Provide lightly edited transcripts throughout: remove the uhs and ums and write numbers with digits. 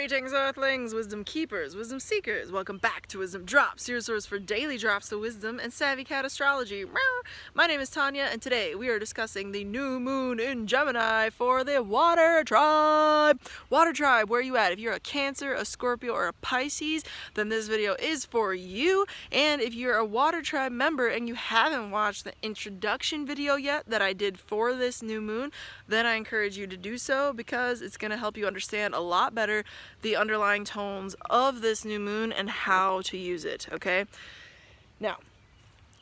Greetings, Earthlings, wisdom keepers, wisdom seekers. Welcome back to Wisdom Dropz, your source for daily drops of wisdom and savvy cat astrology. My name is Tanya, and today we are discussing the new moon in Gemini for the Water Tribe. Water Tribe, where are you at? If you're a Cancer, a Scorpio, or a Pisces, then this video is for you. And if you're a Water Tribe member and you haven't watched the introduction video yet that I did for this new moon, then I encourage you to do so because it's going to help you understand a lot better the underlying tones of this new moon and how to use it, okay? Now,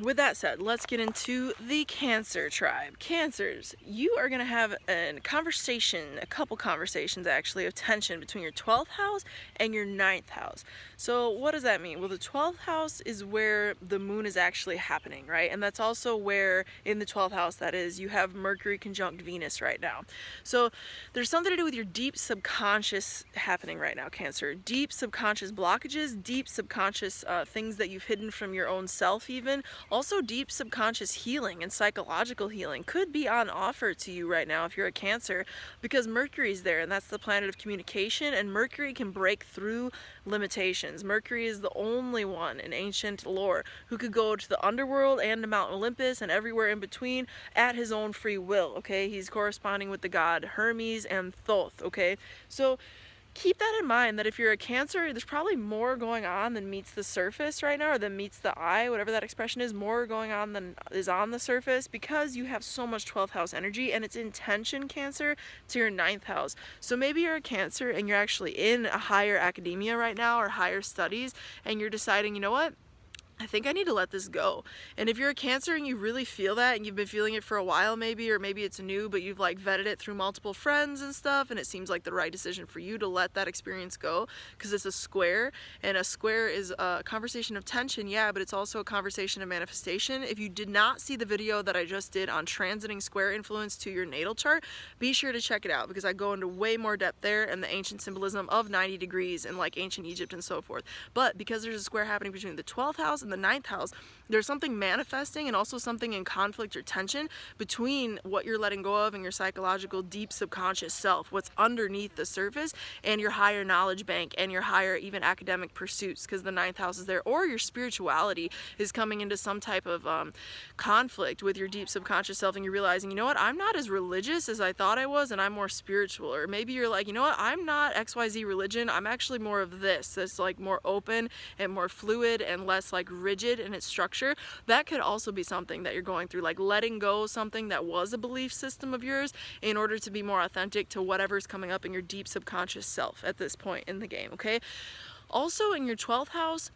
with that said, let's get into the Cancer tribe. Cancers, you are going to have a couple conversations actually, of tension between your 12th house and your 9th house. So what does that mean? Well, the 12th house is where the moon is actually happening, right? And that's also where in the 12th house, that is, you have Mercury conjunct Venus right now. So there's something to do with your deep subconscious happening right now, Cancer. Deep subconscious blockages, deep subconscious things that you've hidden from your own self even. Also, deep subconscious healing and psychological healing could be on offer to you right now if you're a Cancer, because Mercury's there, and that's the planet of communication, and Mercury can break through limitations. Mercury is the only one in ancient lore who could go to the underworld and to Mount Olympus and everywhere in between at his own free will, okay? He's corresponding with the god Hermes and Thoth, okay? So keep that in mind, that if you're a Cancer, there's probably more going on than meets the surface right now, or than meets the eye, whatever that expression is, more going on than is on the surface, because you have so much 12th house energy, and it's in tension, Cancer, to your 9th house. So maybe you're a Cancer and you're actually in a higher academia right now, or higher studies, and you're deciding, you know what? I think I need to let this go. And if you're a Cancer and you really feel that, and you've been feeling it for a while maybe, or maybe it's new, but you've like vetted it through multiple friends and stuff, and it seems like the right decision for you to let that experience go, because it's a square, and a square is a conversation of tension, yeah, but it's also a conversation of manifestation. If you did not see the video that I just did on transiting square influence to your natal chart, be sure to check it out, because I go into way more depth there and the ancient symbolism of 90 degrees and like ancient Egypt and so forth. But because there's a square happening between the 12th house and the 9th house, there's something manifesting and also something in conflict or tension between what you're letting go of and your psychological deep subconscious self, what's underneath the surface, and your higher knowledge bank and your higher even academic pursuits, because the 9th house is there, or your spirituality is coming into some type of conflict with your deep subconscious self, and you're realizing, you know what, I'm not as religious as I thought I was, and I'm more spiritual. Or maybe you're like, you know what, I'm not XYZ religion, I'm actually more of this that's like more open and more fluid and less like rigid in its structure. That could also be something that you're going through, like letting go something that was a belief system of yours in order to be more authentic to whatever's coming up in your deep subconscious self at this point in the game, okay? Also in your 12th house,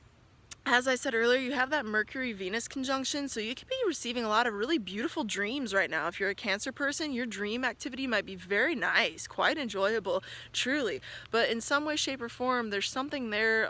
as I said earlier, you have that Mercury-Venus conjunction, so you could be receiving a lot of really beautiful dreams right now. If you're a Cancer person, your dream activity might be very nice, quite enjoyable, truly. But in some way, shape, or form, there's something there,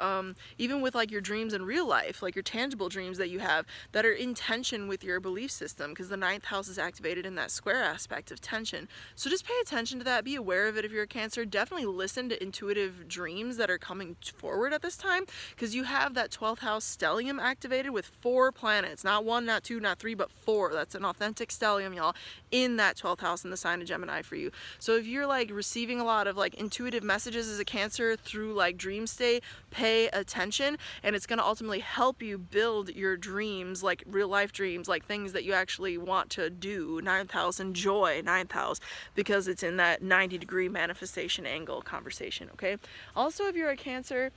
even with like your dreams in real life, like your tangible dreams that you have, that are in tension with your belief system, because the 9th house is activated in that square aspect of tension. So just pay attention to that, be aware of it if you're a Cancer. Definitely listen to intuitive dreams that are coming forward at this time, because you have that 12th house stellium activated with 4 planets, not 1, not 2, not 3, but 4. That's an authentic stellium, y'all, in that 12th house in the sign of Gemini for you. So if you're like receiving a lot of like intuitive messages as a Cancer through like dream state, pay attention, and it's going to ultimately help you build your dreams, like real life dreams, like things that you actually want to do. 9th house, enjoy 9th house, because it's in that 90-degree manifestation angle conversation, okay? Also, if you're a Cancer,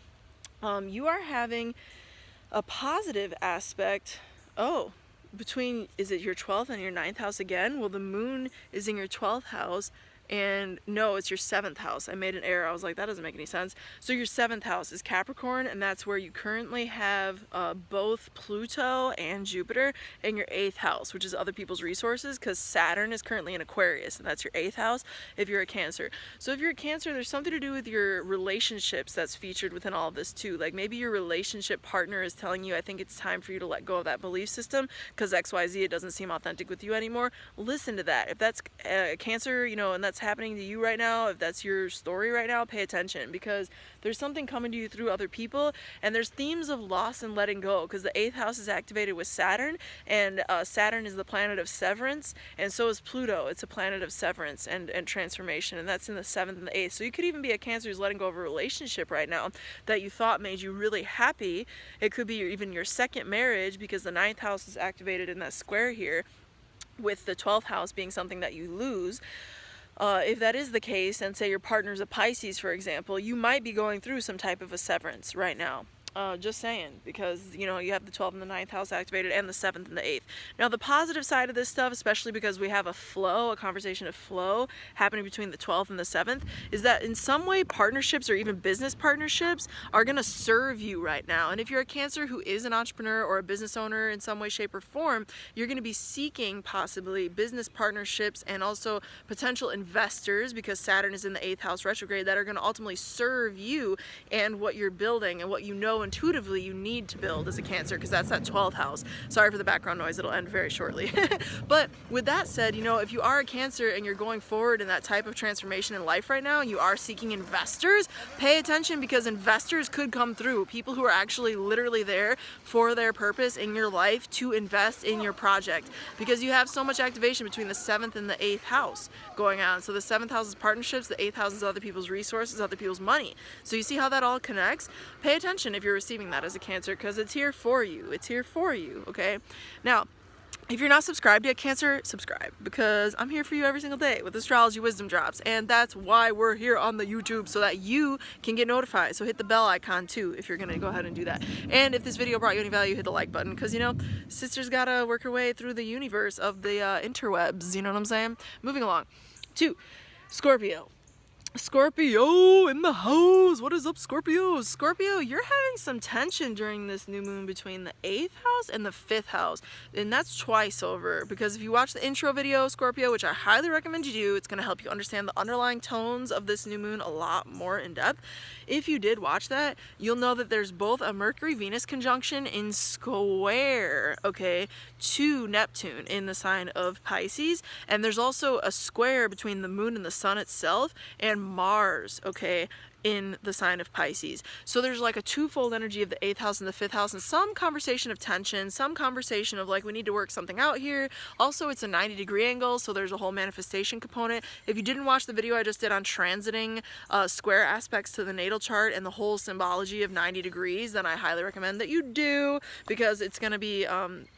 you are having a positive aspect, between, is it your 12th and your 9th house again? Well, the moon is in your 12th house, and no, it's your 7th house. I made an error. I was like, that doesn't make any sense. So your 7th house is Capricorn, and that's where you currently have both Pluto and Jupiter, and your 8th house, which is other people's resources, because Saturn is currently in Aquarius, and that's your 8th house if you're a Cancer. So if you're a Cancer, there's something to do with your relationships that's featured within all of this too. Like maybe your relationship partner is telling you, I think it's time for you to let go of that belief system, because XYZ, it doesn't seem authentic with you anymore. Listen to that. If that's Cancer, you know, and that's happening to you right now, if that's your story right now, pay attention, because there's something coming to you through other people, and there's themes of loss and letting go, because the 8th house is activated with Saturn, and Saturn is the planet of severance, and so is Pluto. It's a planet of severance and transformation, and that's in the 7th and the 8th. So you could even be a Cancer who's letting go of a relationship right now that you thought made you really happy. It could be even your second marriage, because the 9th house is activated in that square here, with the 12th house being something that you lose. If that is the case, and say your partner's a Pisces, for example, you might be going through some type of a severance right now. Just saying, because, you know, you have the 12th and the 9th house activated, and the 7th and the 8th. Now, the positive side of this stuff, especially because we have a flow, a conversation of flow happening between the 12th and the 7th, is that in some way partnerships, or even business partnerships, are going to serve you right now. And if you're a Cancer who is an entrepreneur or a business owner in some way, shape, or form, you're going to be seeking possibly business partnerships and also potential investors, because Saturn is in the 8th house retrograde, that are going to ultimately serve you and what you're building and what you know intuitively you need to build as a Cancer, because that's that 12th house. Sorry for the background noise, it'll end very shortly. But with that said, you know, if you are a Cancer and you're going forward in that type of transformation in life right now, and you are seeking investors, pay attention, because investors could come through. People who are actually literally there for their purpose in your life to invest in your project, because you have so much activation between the 7th and the 8th house going on. So the 7th house is partnerships, the 8th house is other people's resources, other people's money. So you see how that all connects? Pay attention if you're receiving that as a Cancer, because it's here for you. It's here for you, okay? Now, if you're not subscribed yet, Cancer, subscribe, because I'm here for you every single day with astrology wisdom drops, and that's why we're here on the YouTube, so that you can get notified. So hit the bell icon too if you're gonna go ahead and do that. And if this video brought you any value, hit the like button, because, you know, sister's gotta work her way through the universe of the interwebs, you know what I'm saying? Moving along to Scorpio. Scorpio in the house. What is up, Scorpio? Scorpio, you're having some tension during this new moon between the 8th house and the 5th house, and that's twice over, because if you watch the intro video, Scorpio, which I highly recommend you do, it's going to help you understand the underlying tones of this new moon a lot more in depth. If you did watch that, you'll know that there's both a Mercury-Venus conjunction in square, okay, to Neptune in the sign of Pisces, and there's also a square between the moon and the sun itself, and Mars, okay, in the sign of Pisces. So there's like a twofold energy of the 8th house and the 5th house, and some conversation of tension, some conversation of like, we need to work something out here. Also, it's a 90-degree angle, so there's a whole manifestation component. If you didn't watch the video I just did on transiting square aspects to the natal chart and the whole symbology of 90 degrees, then I highly recommend that you do, because it's going to be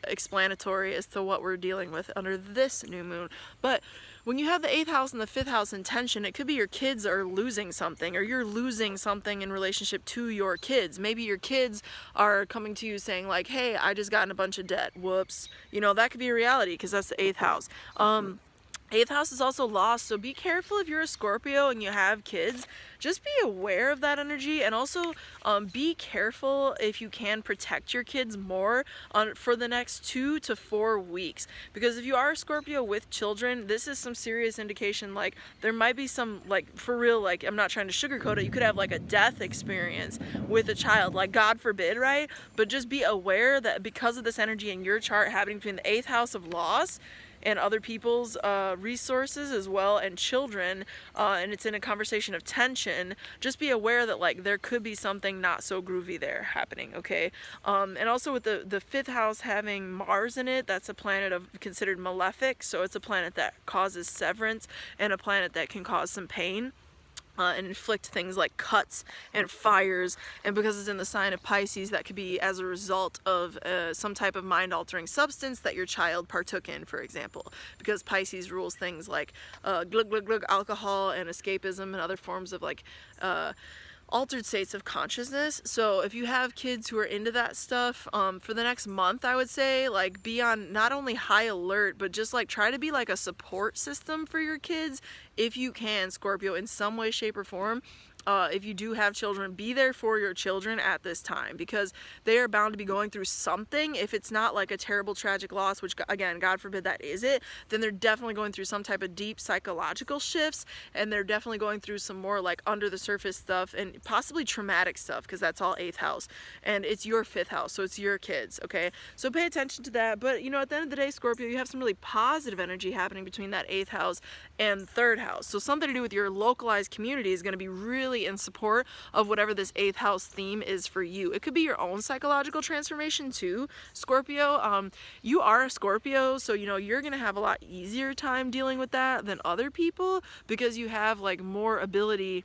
explanatory as to what we're dealing with under this new moon. But when you have the 8th house and the 5th house in tension, it could be your kids are losing something, or you're losing something in relationship to your kids. Maybe your kids are coming to you saying like, hey, I just got in a bunch of debt. Whoops. You know, that could be a reality, because that's the 8th house. 8th house is also lost, so be careful if you're a Scorpio and you have kids. Just be aware of that energy, and also be careful if you can protect your kids more for the next 2 to 4 weeks. Because if you are a Scorpio with children, this is some serious indication, like there might be some, like, for real, like, I'm not trying to sugarcoat it, you could have like a death experience with a child, like God forbid, right? But just be aware that because of this energy in your chart happening between the 8th house of loss and other people's resources as well, and children, and it's in a conversation of tension, just be aware that like there could be something not so groovy there happening, okay? And also with the 5th house having Mars in it, that's a planet of considered malefic, so it's a planet that causes severance and a planet that can cause some pain. And inflict things like cuts and fires, and because it's in the sign of Pisces, that could be as a result of some type of mind-altering substance that your child partook in, for example, because Pisces rules things like glug glug glug, alcohol and escapism and other forms of like altered states of consciousness. So if you have kids who are into that stuff, for the next month, I would say, like, be on not only high alert, but just like try to be like a support system for your kids if you can, Scorpio, in some way, shape, or form. if you do have children, be there for your children at this time, because they are bound to be going through something. If it's not like a terrible tragic loss, which again, God forbid that is it, then they're definitely going through some type of deep psychological shifts, and they're definitely going through some more like under the surface stuff and possibly traumatic stuff, because that's all 8th house, and it's your 5th house, so it's your kids, okay? So pay attention to that. But you know, at the end of the day, Scorpio, you have some really positive energy happening between that 8th house and 3rd house. So something to do with your localized community is going to be really in support of whatever this 8th house theme is for you. It could be your own psychological transformation too, Scorpio. You are a Scorpio, so you know, you're going to have a lot easier time dealing with that than other people, because you have like more ability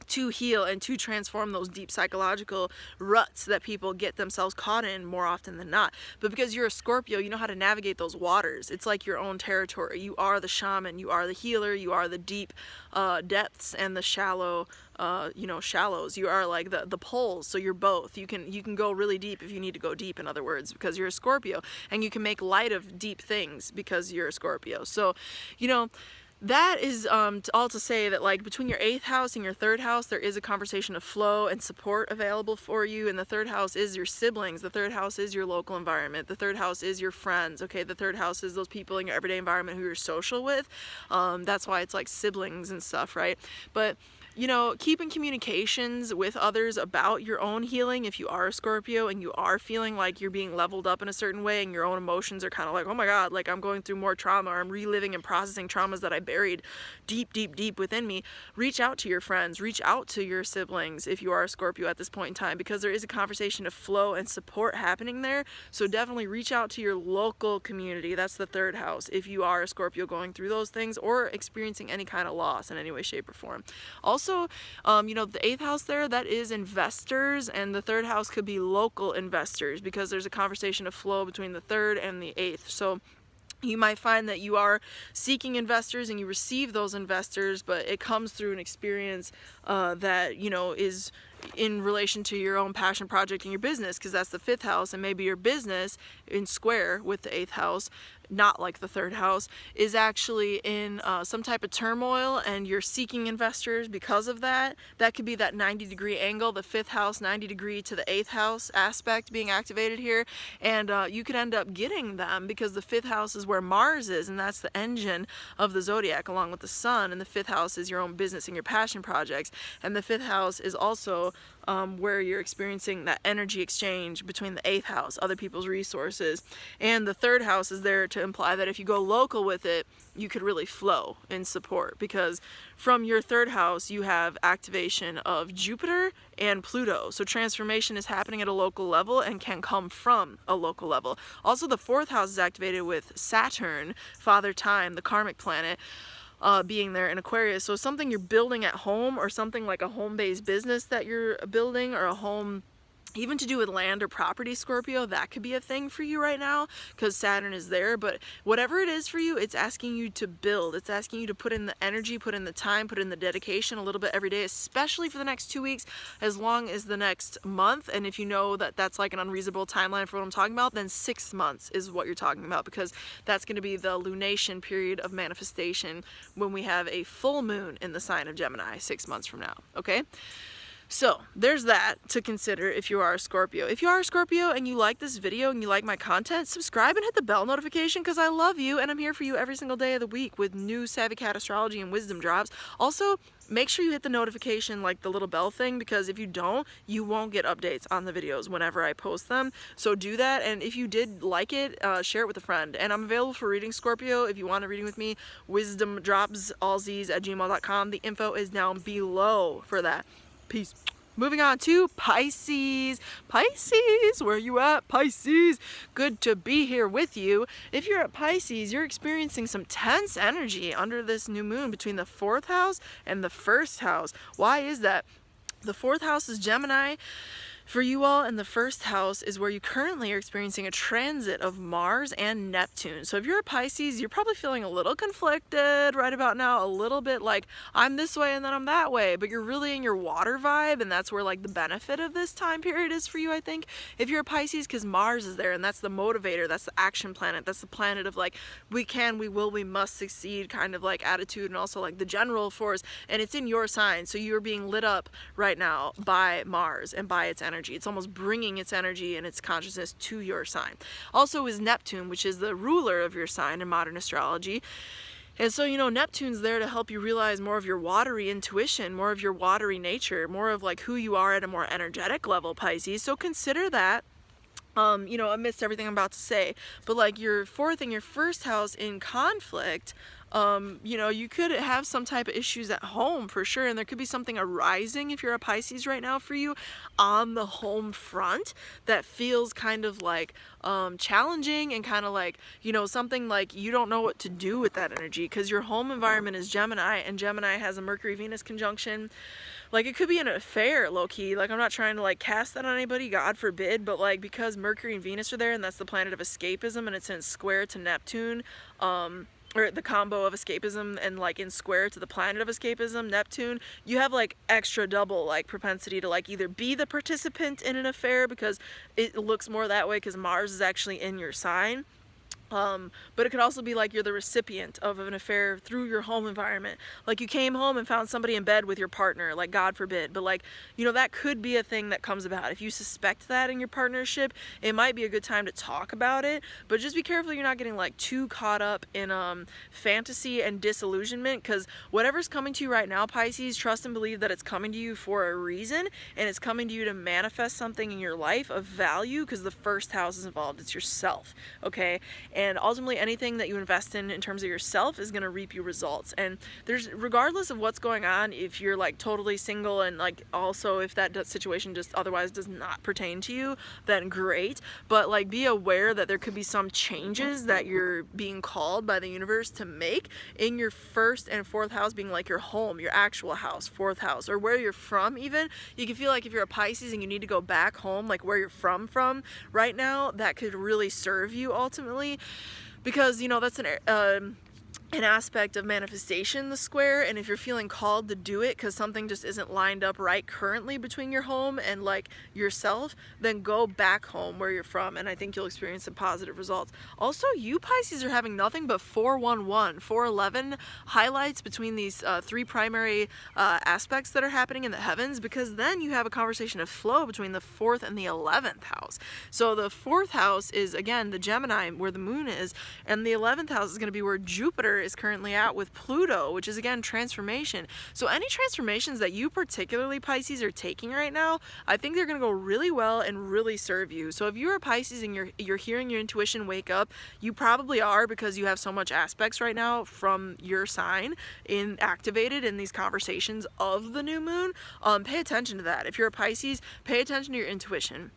to heal and to transform those deep psychological ruts that people get themselves caught in more often than not. But because you're a Scorpio, you know how to navigate those waters. It's like your own territory. You are the shaman, you are the healer, you are the deep depths and the shallow shallows. You are like the poles, so you're both. You can go really deep if you need to go deep, in other words, because you're a Scorpio, and you can make light of deep things because you're a Scorpio. So, you know, that is all to say that, like, between your 8th house and your 3rd house, there is a conversation of flow and support available for you. And the 3rd house is your siblings. The 3rd house is your local environment. The 3rd house is your friends. Okay, the 3rd house is those people in your everyday environment who you're social with. That's why it's like siblings and stuff, right? But you know, keeping communications with others about your own healing, if you are a Scorpio and you are feeling like you're being leveled up in a certain way and your own emotions are kind of like, oh my God, like I'm going through more trauma, or I'm reliving and processing traumas that I buried deep, deep, deep within me, reach out to your friends, reach out to your siblings if you are a Scorpio at this point in time, because there is a conversation of flow and support happening there. So definitely reach out to your local community. That's the 3rd house if you are a Scorpio going through those things or experiencing any kind of loss in any way, shape, or form. Also, you know, the 8th house there, that is investors, and the 3rd house could be local investors, because there's a conversation of flow between the 3rd and the 8th. So you might find that you are seeking investors and you receive those investors, but it comes through an experience that, you know, is in relation to your own passion project and your business, because that's the 5th house, and maybe your business in square with the 8th house, not like the 3rd house, is actually in some type of turmoil, and you're seeking investors because of that. That could be that 90-degree angle, the 5th house 90-degree to the 8th house aspect being activated here, and you could end up getting them, because the 5th house is where Mars is, and that's the engine of the zodiac along with the sun, and the 5th house is your own business and your passion projects, and the 5th house is also where you're experiencing that energy exchange between the 8th house, other people's resources, and the 3rd house is there to imply that if you go local with it, you could really flow in support, because from your 3rd house you have activation of Jupiter and Pluto. So transformation is happening at a local level and can come from a local level. Also, the 4th house is activated with Saturn, Father Time, the karmic planet, being there in Aquarius. So something you're building at home, or something like a home-based business that you're building, or a home even to do with land or property, Scorpio, that could be a thing for you right now because Saturn is there. But whatever it is for you, it's asking you to build. It's asking you to put in the energy, put in the time, put in the dedication a little bit every day, especially for the next 2 weeks, as long as the next month. And if you know that that's like an unreasonable timeline for what I'm talking about, then 6 months is what you're talking about, because that's going to be the lunation period of manifestation when we have a full moon in the sign of Gemini 6 months from now. Okay? So there's that to consider if you are a Scorpio. If you are a Scorpio and you like this video and you like my content, subscribe and hit the bell notification, because I love you and I'm here for you every single day of the week with new Savvy Cat Astrology and Wizdom drops. Also, make sure you hit the notification, like the little bell thing, because if you don't, you won't get updates on the videos whenever I post them. So do that, and if you did like it, share it with a friend. And I'm available for reading, Scorpio. If you want a reading with me, Wizdom Dropz, allz's@gmail.com. The info is down below for that. Peace. Moving on to Pisces. Pisces, where you at, Pisces? Good to be here with you. If you're at Pisces, you're experiencing some tense energy under this new moon between the 4th house and the 1st house. Why is that? The 4th house is Gemini, For you all in the first house is where you currently are experiencing a transit of Mars and Neptune. So if you're a Pisces, you're probably feeling a little conflicted right about now, a little bit like I'm this way and then I'm that way, but you're really in your water vibe, and that's where like the benefit of this time period is for you, I think, if you're a Pisces, because Mars is there and that's the motivator, that's the action planet, that's the planet of like we can, we will, we must succeed kind of like attitude, and also like the general force, and it's in your sign. So you're being lit up right now by Mars and by its energy. It's almost bringing its energy and its consciousness to your sign. Also is Neptune, which is the ruler of your sign in modern astrology. And so, you know, Neptune's there to help you realize more of your watery intuition, more of your watery nature, more of like who you are at a more energetic level, Pisces. So consider that. You know, amidst everything I'm about to say, but like your fourth and your first house in conflict, you know, you could have some type of issues at home for sure, and there could be something arising if you're a Pisces right now for you on the home front that feels kind of like challenging, and kind of like, you know, something like you don't know what to do with that energy, because your home environment is Gemini, and Gemini has a Mercury-Venus conjunction. Like, it could be an affair, low-key. Like, I'm not trying to, like, cast that on anybody, God forbid, but, like, because Mercury and Venus are there, and that's the planet of escapism, and it's in square to Neptune, or the combo of escapism and, like, in square to the planet of escapism, Neptune, you have, like, extra double, like, propensity to, like, either be the participant in an affair, because it looks more that way because Mars is actually in your sign. But it could also be like you're the recipient of an affair through your home environment. Like you came home and found somebody in bed with your partner, like God forbid, but like, you know, that could be a thing that comes about. If you suspect that in your partnership, it might be a good time to talk about it, but just be careful you're not getting like too caught up in fantasy and disillusionment, because whatever's coming to you right now, Pisces, trust and believe that it's coming to you for a reason, and it's coming to you to manifest something in your life of value, because the first house is involved. It's yourself, okay? And ultimately anything that you invest in terms of yourself is going to reap you results. And there's, regardless of what's going on, if you're like totally single, and like also if that situation just otherwise does not pertain to you, then great. But like be aware that there could be some changes that you're being called by the universe to make in your first and fourth house, being like your home, your actual house, fourth house, or where you're from even. You can feel like if you're a Pisces and you need to go back home, like where you're from right now, that could really serve you ultimately. Because, you know, that's an aspect of manifestation, the square, and if you're feeling called to do it because something just isn't lined up right currently between your home and like yourself, then go back home where you're from, and I think you'll experience some positive results. Also, you Pisces are having nothing but 411, 411 highlights between these three primary aspects that are happening in the heavens, because then you have a conversation of flow between the 4th and the 11th house. So the 4th house is, again, the Gemini, where the moon is, and the 11th house is going to be where Jupiter is currently at with Pluto, which is again transformation. So any transformations that you particularly, Pisces, are taking right now, I think they're going to go really well and really serve you. So if you're a Pisces and you're hearing your intuition wake up, you probably are, because you have so much aspects right now from your sign activated in these conversations of the new moon. Pay attention to that. If you're a Pisces, pay attention to your intuition.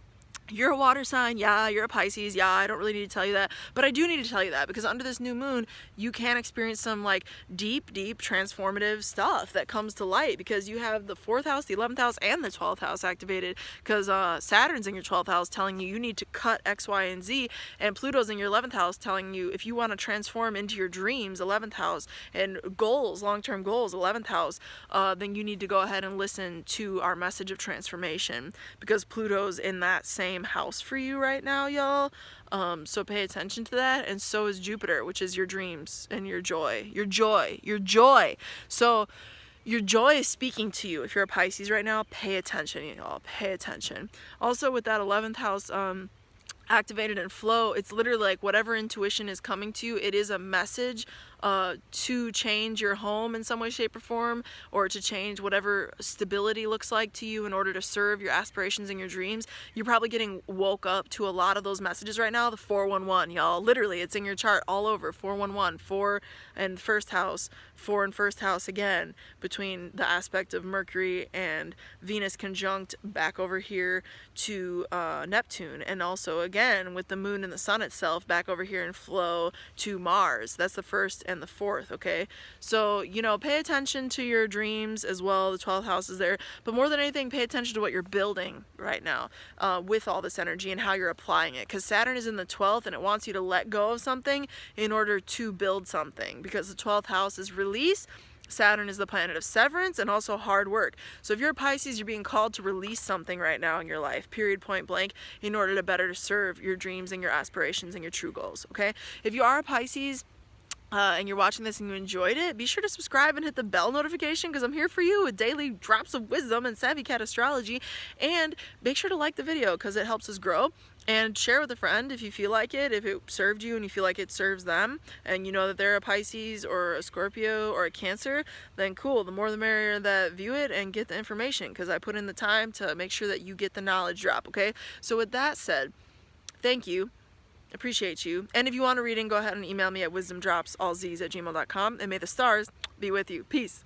You're a water sign, yeah, you're a Pisces, yeah, I don't really need to tell you that, but I do need to tell you that, because under this new moon, you can experience some like deep transformative stuff that comes to light, because you have the 4th house, the 11th house, and the 12th house activated, because Saturn's in your 12th house telling you need to cut X, Y, and Z, and Pluto's in your 11th house telling you if you want to transform into your dreams, 11th house, and goals, long-term goals, 11th house, then you need to go ahead and listen to our message of transformation, because Pluto's in that same house for you right now, y'all. So pay attention to that, and so is Jupiter, which is your dreams and your joy. So your joy is speaking to you. If you're a Pisces right now, pay attention, y'all. Pay attention. Also, with that 11th house activated in flow, it's literally like whatever intuition is coming to you, it is a message to change your home in some way, shape, or form, or to change whatever stability looks like to you in order to serve your aspirations and your dreams. You're probably getting woke up to a lot of those messages right now. The 411, y'all, literally, it's in your chart all over. 411, 4 and first house, 4 and first house again, between the aspect of Mercury and Venus conjunct back over here to Neptune, and also again with the moon and the sun itself back over here in flow to Mars. That's the first and the 4th, okay? So, you know, pay attention to your dreams as well. The 12th house is there. But more than anything, pay attention to what you're building right now with all this energy and how you're applying it. Because Saturn is in the 12th and it wants you to let go of something in order to build something. Because the 12th house is release. Saturn is the planet of severance and also hard work. So if you're a Pisces, you're being called to release something right now in your life, period, point blank, in order to better serve your dreams and your aspirations and your true goals, okay? If you are a Pisces, and you're watching this and you enjoyed it, be sure to subscribe and hit the bell notification because I'm here for you with daily drops of wisdom and Savvy Cat Astrology. And make sure to like the video because it helps us grow. And share with a friend if you feel like it, if it served you and you feel like it serves them, and you know that they're a Pisces or a Scorpio or a Cancer, then cool, the more the merrier that view it and get the information because I put in the time to make sure that you get the knowledge drop, okay? So with that said, thank you. Appreciate you. And if you want a reading, go ahead and email me at wisdomdropsallz's@gmail.com, and may the stars be with you. Peace.